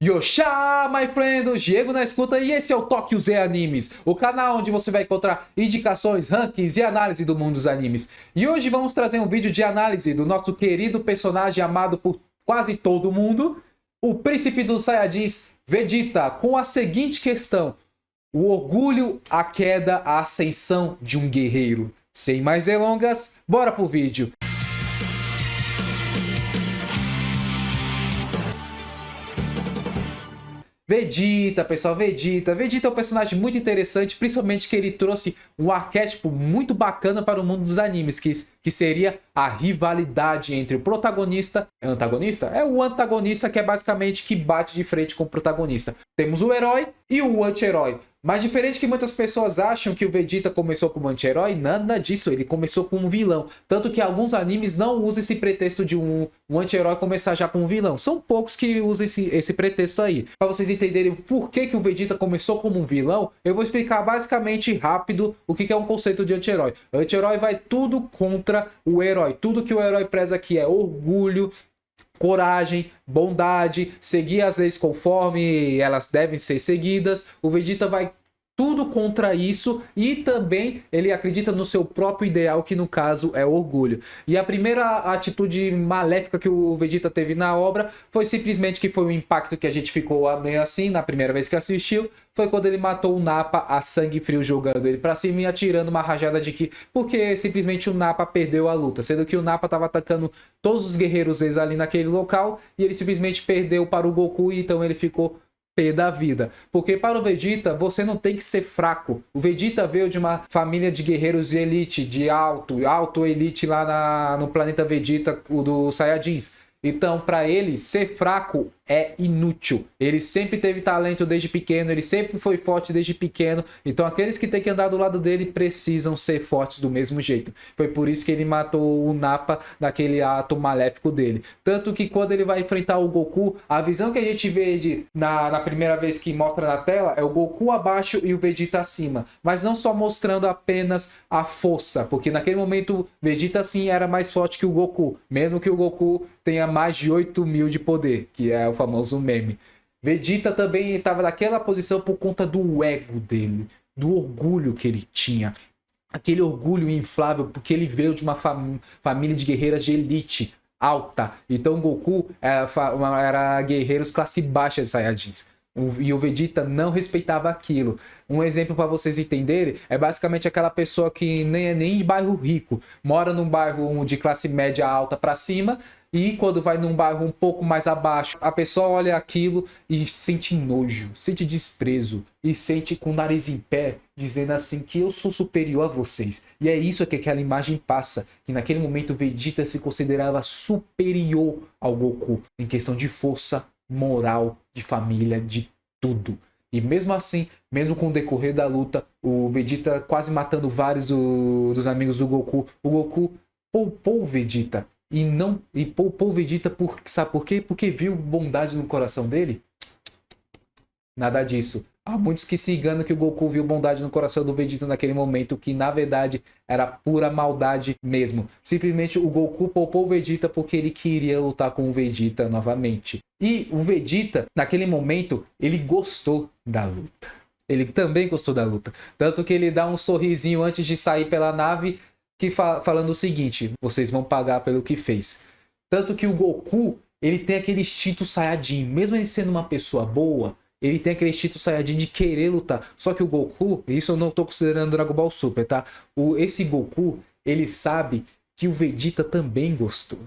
Yosha, my friend, o Diego na escuta e esse é o Tóquio Z Animes, o canal onde você vai encontrar indicações, rankings e análise do mundo dos animes. E hoje vamos trazer um vídeo de análise do nosso querido personagem amado por quase todo mundo, o príncipe dos Saiyajins, Vegeta, com a seguinte questão: o orgulho, a queda, a ascensão de um guerreiro. Sem mais delongas, bora pro vídeo. Vegeta, pessoal, Vegeta. Vegeta é um personagem muito interessante, principalmente que ele trouxe um arquétipo muito bacana para o mundo dos animes, que seria a rivalidade entre o protagonista e o antagonista. É o antagonista que é basicamente que bate de frente com o protagonista. Temos o herói e o anti-herói. Mas diferente que muitas pessoas acham que o Vegeta começou como anti-herói, nada disso, ele começou como um vilão. Tanto que alguns animes não usam esse pretexto de um anti-herói começar já como um vilão. São poucos que usam esse pretexto aí. Para vocês entenderem por que o Vegeta começou como um vilão, eu vou explicar basicamente rápido o que é um conceito de anti-herói. Anti-herói vai tudo contra o herói. Tudo que o herói preza aqui é orgulho, coragem, bondade, seguir as leis conforme elas devem ser seguidas. O Vegeta vai tudo contra isso e também ele acredita no seu próprio ideal, que no caso é orgulho. E a primeira atitude maléfica que o Vegeta teve na obra foi simplesmente que foi um impacto que a gente ficou meio assim na primeira vez que assistiu. Foi quando ele matou o Nappa a sangue frio, jogando ele pra cima e atirando uma rajada de ki, porque simplesmente o Nappa perdeu a luta, sendo que o Nappa tava atacando todos os guerreiros eles ali naquele local e ele simplesmente perdeu para o Goku, e então ele ficou pé da vida. Porque para o Vegeta, você não tem que ser fraco. O Vegeta veio de uma família de guerreiros de elite, de alto elite lá no planeta Vegeta, o do Saiyajins. Então, para ele, ser fraco é inútil. Ele sempre teve talento desde pequeno, ele sempre foi forte desde pequeno. Então, aqueles que têm que andar do lado dele precisam ser fortes do mesmo jeito. Foi por isso que ele matou o Nappa naquele ato maléfico dele. Tanto que quando ele vai enfrentar o Goku, a visão que a gente vê na primeira vez que mostra na tela é o Goku abaixo e o Vegeta acima. Mas não só mostrando apenas a força, porque naquele momento Vegeta sim era mais forte que o Goku, mesmo que o Goku tenha mais de 8.000 de poder, que é o famoso meme. Vegeta também estava naquela posição por conta do ego dele, do orgulho que ele tinha. Aquele orgulho inflável, porque ele veio de uma família de guerreiras de elite alta. Então Goku era guerreiros classe baixa de Saiyajins. E o Vegeta não respeitava aquilo. Um exemplo para vocês entenderem é basicamente aquela pessoa que nem é nem de bairro rico, mora num bairro de classe média alta para cima, e quando vai num bairro um pouco mais abaixo, a pessoa olha aquilo e sente nojo, sente desprezo e sente com o nariz em pé, dizendo assim que eu sou superior a vocês. E é isso que aquela imagem passa, que naquele momento o Vegeta se considerava superior ao Goku em questão de força, moral, de família, de tudo. E mesmo assim, mesmo com o decorrer da luta, o Vegeta quase matando vários dos amigos do Goku, o Goku poupou o Vegeta. E poupou o Vegeta sabe por quê? Porque viu bondade no coração dele? Nada disso. Há muitos que se enganam que o Goku viu bondade no coração do Vegeta naquele momento, que na verdade era pura maldade mesmo. Simplesmente o Goku poupou o Vegeta porque ele queria lutar com o Vegeta novamente. E o Vegeta, naquele momento, ele gostou da luta. Ele também gostou da luta. Tanto que ele dá um sorrisinho antes de sair pela nave, falando o seguinte: vocês vão pagar pelo que fez. Tanto que o Goku, ele tem aquele instinto Saiyajin. Mesmo ele sendo uma pessoa boa, ele tem aquele instinto Saiyajin de querer lutar. Só que o Goku, isso eu não tô considerando Dragon Ball Super, tá? Esse Goku, ele sabe que o Vegeta também gostou.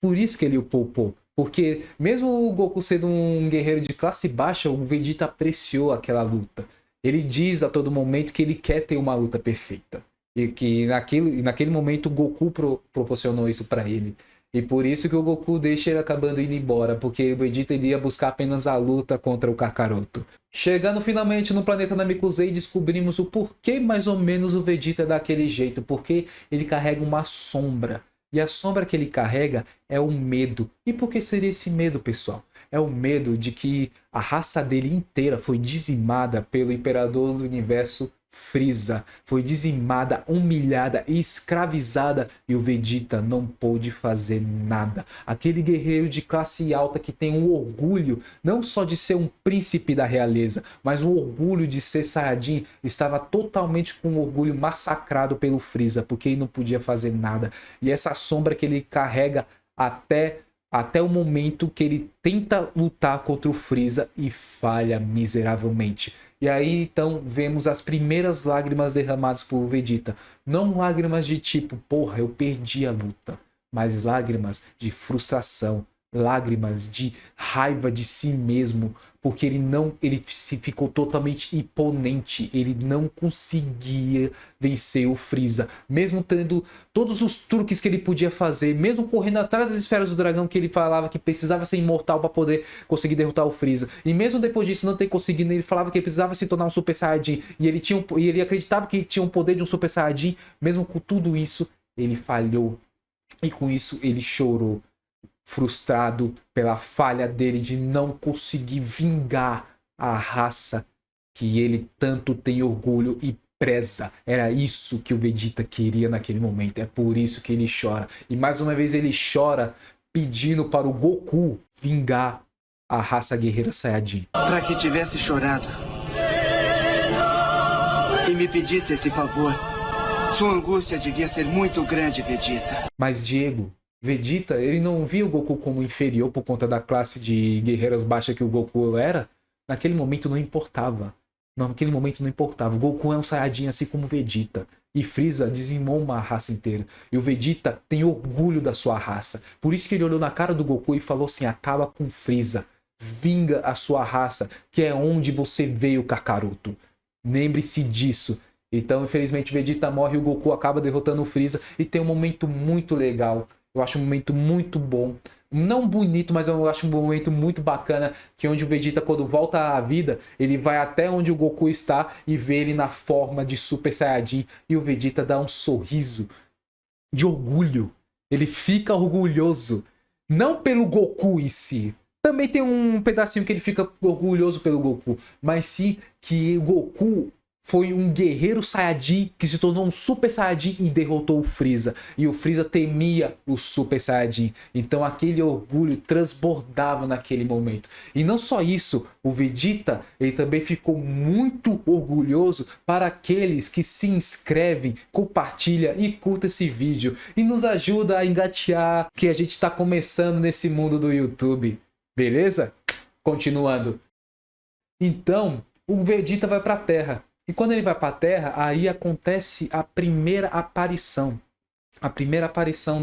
Por isso que ele o poupou. Porque mesmo o Goku sendo um guerreiro de classe baixa, o Vegeta apreciou aquela luta. Ele diz a todo momento que ele quer ter uma luta perfeita. E que naquele momento o Goku proporcionou isso pra ele. E por isso que o Goku deixa ele acabando indo embora, porque o Vegeta iria buscar apenas a luta contra o Kakaroto. Chegando finalmente no planeta Namekusei, descobrimos o porquê mais ou menos o Vegeta é daquele jeito. Porque ele carrega uma sombra. E a sombra que ele carrega é o medo. E por que seria esse medo, pessoal? É o medo de que a raça dele inteira foi dizimada pelo Imperador do Universo, Frieza. Foi dizimada, humilhada e escravizada e o Vegeta não pôde fazer nada. Aquele guerreiro de classe alta que tem um orgulho não só de ser um príncipe da realeza, mas um orgulho de ser Saiyajin, estava totalmente com orgulho massacrado pelo Frieza, porque ele não podia fazer nada. E essa sombra que ele carrega até o momento que ele tenta lutar contra o Frieza e falha miseravelmente. E aí então vemos as primeiras lágrimas derramadas por Vegeta. Não lágrimas de tipo, porra, eu perdi a luta, mas lágrimas de frustração, lágrimas de raiva de si mesmo, porque ele se ficou totalmente imponente, ele não conseguia vencer o Frieza, mesmo tendo todos os truques que ele podia fazer, mesmo correndo atrás das esferas do dragão que ele falava que precisava ser imortal para poder conseguir derrotar o Frieza, e mesmo depois disso não ter conseguido, ele falava que ele precisava se tornar um Super Saiyajin, e ele acreditava que tinha o poder de um Super Saiyajin. Mesmo com tudo isso, ele falhou, e com isso ele chorou, frustrado pela falha dele de não conseguir vingar a raça que ele tanto tem orgulho e preza. Era isso que o Vegeta queria naquele momento, é por isso que ele chora. E mais uma vez ele chora pedindo para o Goku vingar a raça guerreira Saiyajin. Para que tivesse chorado e me pedisse esse favor. Sua angústia devia ser muito grande, Vegeta. Mas Diego, Vegeta, ele não via o Goku como inferior por conta da classe de guerreiros baixa que o Goku era. Naquele momento não importava. Naquele momento não importava. O Goku é um Saiyajin assim como o Vegeta. E Frieza dizimou uma raça inteira. E o Vegeta tem orgulho da sua raça. Por isso que ele olhou na cara do Goku e falou assim: acaba com Frieza. Vinga a sua raça, que é onde você veio, Kakaroto. Lembre-se disso. Então, infelizmente, o Vegeta morre e o Goku acaba derrotando o Frieza. E tem um momento muito legal. Eu acho um momento muito bom. Não bonito, mas eu acho um momento muito bacana. Que onde o Vegeta, quando volta à vida, ele vai até onde o Goku está e vê ele na forma de Super Saiyajin. E o Vegeta dá um sorriso de orgulho. Ele fica orgulhoso. Não pelo Goku em si. Também tem um pedacinho que ele fica orgulhoso pelo Goku. Mas sim que o Goku foi um guerreiro Saiyajin que se tornou um Super Saiyajin e derrotou o Frieza. E o Frieza temia o Super Saiyajin. Então aquele orgulho transbordava naquele momento. E não só isso, o Vegeta ele também ficou muito orgulhoso para aqueles que se inscrevem, compartilham e curtem esse vídeo. E nos ajuda a engatear que a gente está começando nesse mundo do YouTube. Beleza? Continuando. Então, o Vegeta vai para a Terra. E quando ele vai para a Terra, aí acontece a primeira aparição. A primeira aparição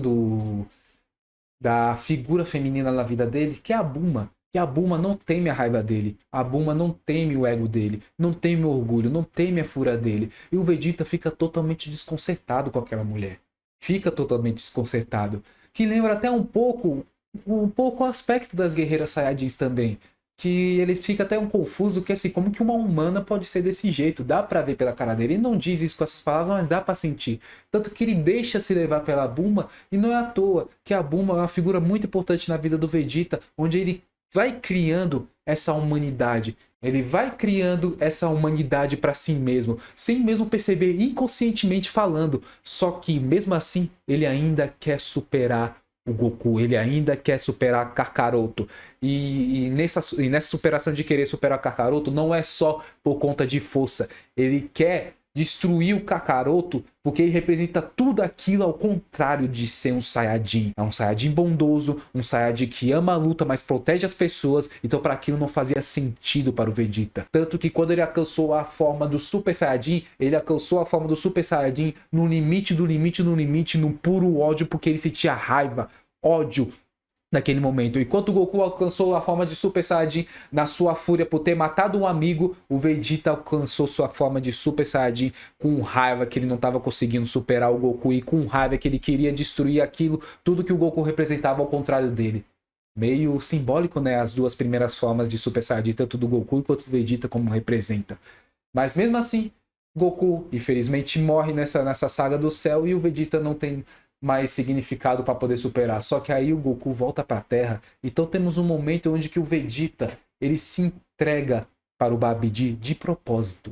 da figura feminina na vida dele, que é a Bulma. E a Bulma não teme a raiva dele. A Bulma não teme o ego dele. Não teme o orgulho. Não teme a fúria dele. E o Vegeta fica totalmente desconcertado com aquela mulher. Fica totalmente desconcertado. Que lembra até um pouco o aspecto das guerreiras Saiyajins também. Que ele fica até um confuso, que assim, como que uma humana pode ser desse jeito? Dá pra ver pela cara dele, ele não diz isso com essas palavras, mas dá pra sentir. Tanto que ele deixa se levar pela Bulma, e não é à toa que a Bulma é uma figura muito importante na vida do Vegeta, onde ele vai criando essa humanidade. Ele vai criando essa humanidade pra si mesmo, sem mesmo perceber, inconscientemente falando. Só que, mesmo assim, ele ainda quer superar o Goku, ele ainda quer superar Kakaroto. E nessa superação de querer superar Kakaroto, não é só por conta de força. Ele quer destruir o Kakaroto porque ele representa tudo aquilo ao contrário de ser um Saiyajin. É um Saiyajin bondoso, um Saiyajin que ama a luta, mas protege as pessoas. Então para aquilo não fazia sentido para o Vegeta. Tanto que quando ele alcançou a forma do Super Saiyajin, ele alcançou a forma do Super Saiyajin no limite do limite, no limite, no puro ódio, porque ele sentia raiva, ódio naquele momento. Enquanto o Goku alcançou a forma de Super Saiyajin na sua fúria por ter matado um amigo, o Vegeta alcançou sua forma de Super Saiyajin com raiva que ele não estava conseguindo superar o Goku e com raiva que ele queria destruir aquilo, tudo que o Goku representava ao contrário dele. Meio simbólico, né? As duas primeiras formas de Super Saiyajin, tanto do Goku quanto do Vegeta, como representa. Mas mesmo assim, Goku, infelizmente, morre nessa saga do céu e o Vegeta não tem mais significado para poder superar. Só que aí o Goku volta para a Terra. Então temos um momento onde que o Vegeta ele se entrega para o Babidi de propósito.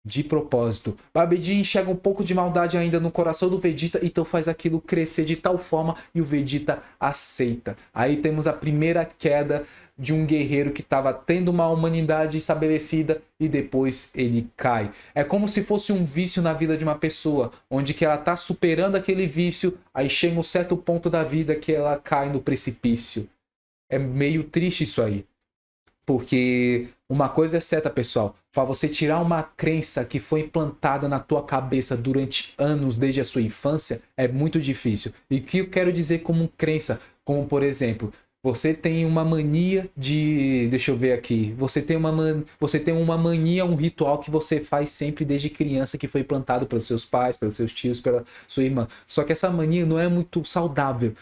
de propósito. Babidi enxerga um pouco de maldade ainda no coração do Vegeta, então faz aquilo crescer de tal forma e o Vegeta aceita. Aí temos a primeira queda de um guerreiro que estava tendo uma humanidade estabelecida e depois ele cai. É como se fosse um vício na vida de uma pessoa, onde que ela está superando aquele vício, aí chega um certo ponto da vida que ela cai no precipício. É meio triste isso aí. Porque uma coisa é certa, pessoal, para você tirar uma crença que foi implantada na tua cabeça durante anos, desde a sua infância, é muito difícil. E o que eu quero dizer como crença? Como, por exemplo, você tem uma mania de... Deixa eu ver aqui. Você tem uma mania, um ritual que você faz sempre desde criança, que foi implantado pelos seus pais, pelos seus tios, pela sua irmã. Só que essa mania não é muito saudável.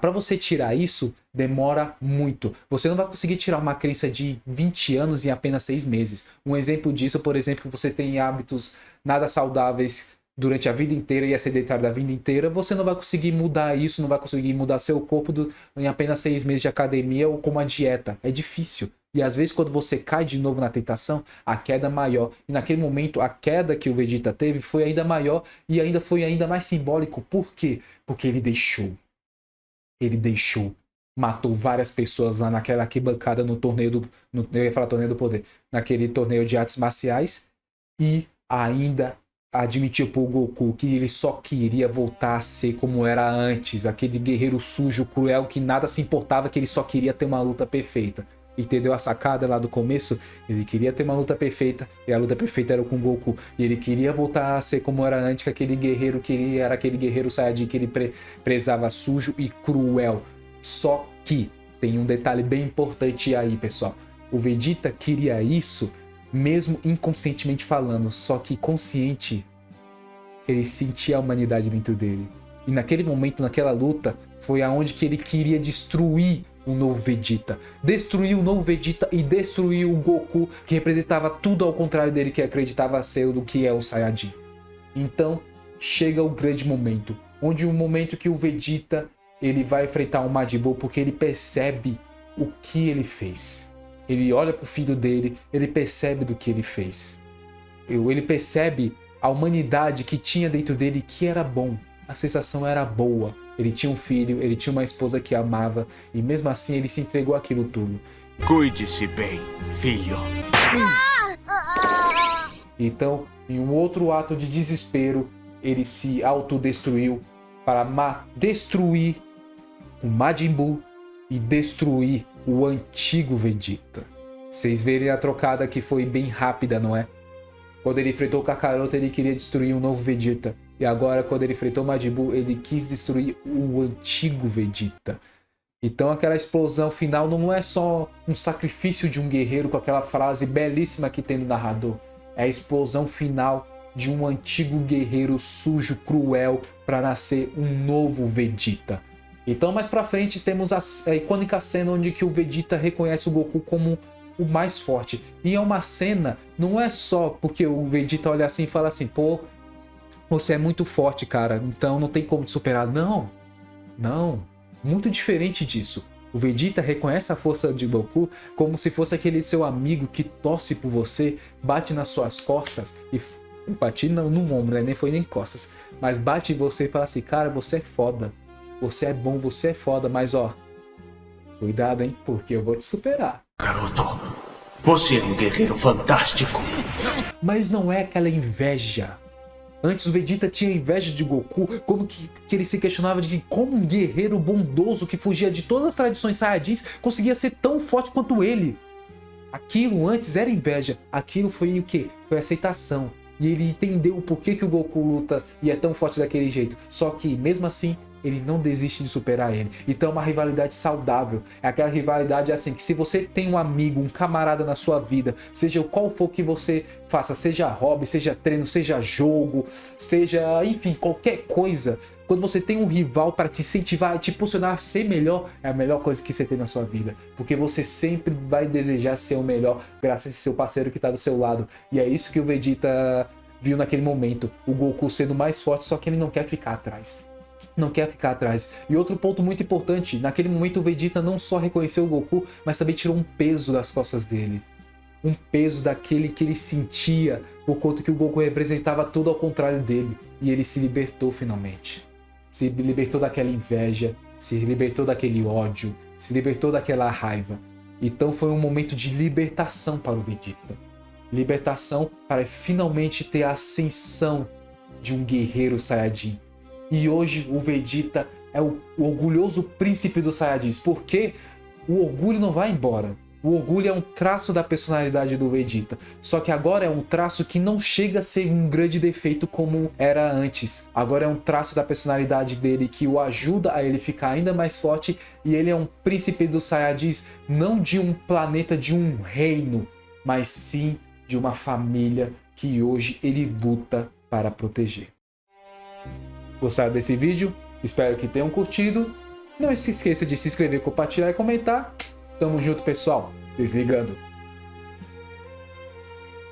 Para você tirar isso, demora muito. Você não vai conseguir tirar uma crença de 20 anos em apenas 6 meses. Um exemplo disso, por exemplo, você tem hábitos nada saudáveis durante a vida inteira e é sedentário da vida inteira, você não vai conseguir mudar isso, não vai conseguir mudar seu corpo em apenas 6 meses de academia ou com uma dieta. É difícil. E às vezes quando você cai de novo na tentação, a queda é maior. E naquele momento, a queda que o Vegeta teve foi ainda maior e ainda foi ainda mais simbólico. Por quê? Porque ele deixou. Ele deixou, matou várias pessoas lá naquela arquibancada no torneio do... eu ia falar torneio do poder. Naquele torneio de artes marciais. E ainda admitiu pro Goku que ele só queria voltar a ser como era antes. Aquele guerreiro sujo, cruel, que nada se importava, que ele só queria ter uma luta perfeita. Entendeu a sacada lá do começo? Ele queria ter uma luta perfeita, e a luta perfeita era com o Goku. E ele queria voltar a ser como era antes, que aquele guerreiro que ele era, aquele guerreiro Saiyajin que ele prezava sujo e cruel. Só que tem um detalhe bem importante aí, pessoal. O Vegeta queria isso, mesmo inconscientemente falando, só que consciente, ele sentia a humanidade dentro dele. E naquele momento, naquela luta, foi aonde que ele queria destruir o novo Vegeta. Destruir o novo Vegeta e destruir o Goku, que representava tudo ao contrário dele, que acreditava ser do que é o Saiyajin. Então, chega o grande momento. Onde o momento que o Vegeta ele vai enfrentar o Majin Buu, porque ele percebe o que ele fez. Ele olha pro filho dele, ele percebe do que ele fez. Ele percebe a humanidade que tinha dentro dele, que era bom. A sensação era boa. Ele tinha um filho, ele tinha uma esposa que amava, e mesmo assim ele se entregou àquilo tudo. Cuide-se bem, filho. Então, em um outro ato de desespero, ele se autodestruiu para destruir o Majin Buu e destruir o antigo Vegeta. Vocês verem a trocada que foi bem rápida, não é? Quando ele enfrentou o Kakaroto, ele queria destruir um novo Vegeta. E agora, quando ele enfrentou o Majin Buu, ele quis destruir o antigo Vegeta. Então aquela explosão final não é só um sacrifício de um guerreiro com aquela frase belíssima que tem no narrador. É a explosão final de um antigo guerreiro sujo, cruel, para nascer um novo Vegeta. Então mais pra frente temos a icônica cena onde que o Vegeta reconhece o Goku como o mais forte. E é uma cena, não é só porque o Vegeta olha assim e fala assim, pô, você é muito forte, cara, então não tem como te superar. Não, não, muito diferente disso. O Vegeta reconhece a força de Goku como se fosse aquele seu amigo que torce por você, bate nas suas costas e... bate no ombro, né? Nem foi nem costas. Mas bate em você e fala assim, cara, você é foda. Você é bom, você é foda, mas ó, cuidado, hein, porque eu vou te superar. Garoto, você é um guerreiro fantástico. Mas não é aquela inveja. Antes o Vegeta tinha inveja de Goku, como que ele se questionava de que como um guerreiro bondoso que fugia de todas as tradições Saiyajins conseguia ser tão forte quanto ele. Aquilo antes era inveja, aquilo foi o quê? Foi aceitação. E ele entendeu o porquê que o Goku luta e é tão forte daquele jeito. Só que mesmo assim, ele não desiste de superar ele. Então é uma rivalidade saudável. É aquela rivalidade assim, que se você tem um amigo, um camarada na sua vida, seja qual for que você faça, seja hobby, seja treino, seja jogo, seja, enfim, qualquer coisa, quando você tem um rival para te incentivar, te impulsionar a ser melhor, é a melhor coisa que você tem na sua vida. Porque você sempre vai desejar ser o melhor graças a esse seu parceiro que tá do seu lado. E é isso que o Vegeta viu naquele momento. O Goku sendo mais forte, só que ele não quer ficar atrás. Não quer ficar atrás. E outro ponto muito importante, naquele momento o Vegeta não só reconheceu o Goku, mas também tirou um peso das costas dele. um peso daquele que ele sentia, por conta que o Goku representava tudo ao contrário dele, e ele se libertou finalmente. Se libertou daquela inveja, se libertou daquele ódio, se libertou daquela raiva. Então foi um momento de libertação para o Vegeta. Libertação para finalmente ter a ascensão de um guerreiro Saiyajin. E hoje o Vegeta é o orgulhoso príncipe dos Saiyajins, porque o orgulho não vai embora. O orgulho é um traço da personalidade do Vegeta, só que agora é um traço que não chega a ser um grande defeito como era antes. Agora é um traço da personalidade dele que o ajuda a ele ficar ainda mais forte, e ele é um príncipe dos Saiyajins, não de um planeta, de um reino, mas sim de uma família que hoje ele luta para proteger. Gostaram desse vídeo? Espero que tenham curtido. Não se esqueça de se inscrever, compartilhar e comentar. Tamo junto, pessoal. Desligando.